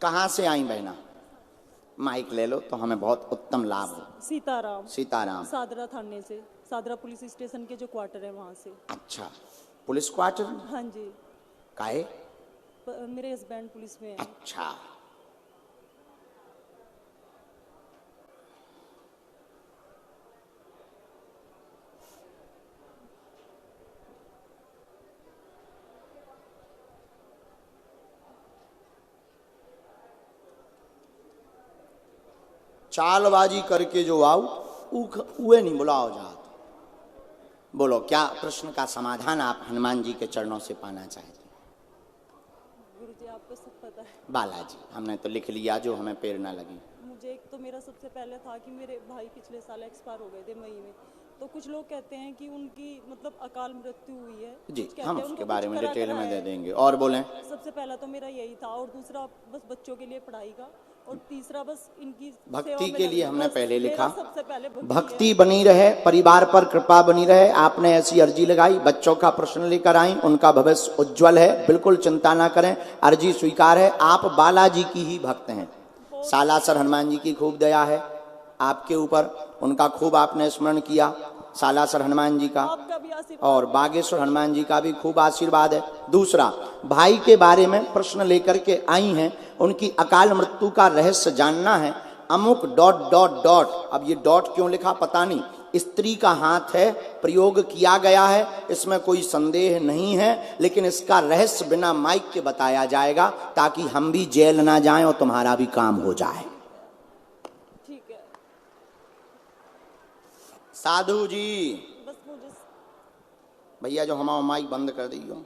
कहाँ से आई बहना? माइक ले लो तो हमें बहुत उत्तम लाभ हो। सीताराम। सीताराम। सादरा थाने से, सादरा पुलिस स्टेशन के जो क्वार्टर है वहाँ से। अच्छा, पुलिस क्वार्टर? हाँ जी। काहे? मेरे हस्बैंड पुलिस में है। अच्छा, चालबाजी करके जो आओ उहे नहीं बुलाओ जात। बोलो, क्या प्रश्न का समाधान आप हनुमान जी के चरणों से पाना चाहते हैं? गुरुजी आपको सब पता है। बालाजी, हमने तो लिख लिया, जो हमें पैर ना लगी। मुझे एक तो मेरा सबसे पहले था कि मेरे भाई पिछले साल एक्सपायर हो गए थे मई में, तो कुछ लोग कहते हैं कि उनकी मतलब अकाल मृत्यु हुई है जी, हम उसके बारे में करा डिटेल में है। दे देंगे। और बोलें। सबसे पहला तो मेरा यही था, और दूसरा बस बच्चों के लिए पढ़ाई का, और तीसरा बस इनकी भक्ति के लिए हमने पहले लिखा। सबसे पहले भक्ति बनी रहे, परिवार पर कृपा बनी रहे। आपने ऐसी अर्जी लगाई, बच्चों का प्रश्न लेकर आई, उनका भविष्य उज्जवल है, बिल्कुल चिंता ना करें, अर्जी स्वीकार है। आप बालाजी की ही भक्त हैं। सालासर हनुमान जी की खूब दया है आपके ऊपर, उनका खूब आपने स्मरण किया, सालासर हनुमान जी का, और बागेश्वर हनुमान जी का भी खूब आशीर्वाद है। दूसरा, भाई के बारे में प्रश्न लेकर के आई हैं, उनकी अकाल मृत्यु का रहस्य जानना है। अमुक डॉट डॉट डॉट, अब ये डॉट क्यों लिखा पता नहीं, स्त्री का हाथ है, प्रयोग किया गया है, इसमें कोई संदेह नहीं है, लेकिन इसका रहस्य बिना माइक के बताया जाएगा ताकि हम भी जेल ना जाएं और तुम्हारा भी काम हो जाए। ठीक है साधु जी। बस मुझे भैया जो हमारा माइक बंद कर दियो।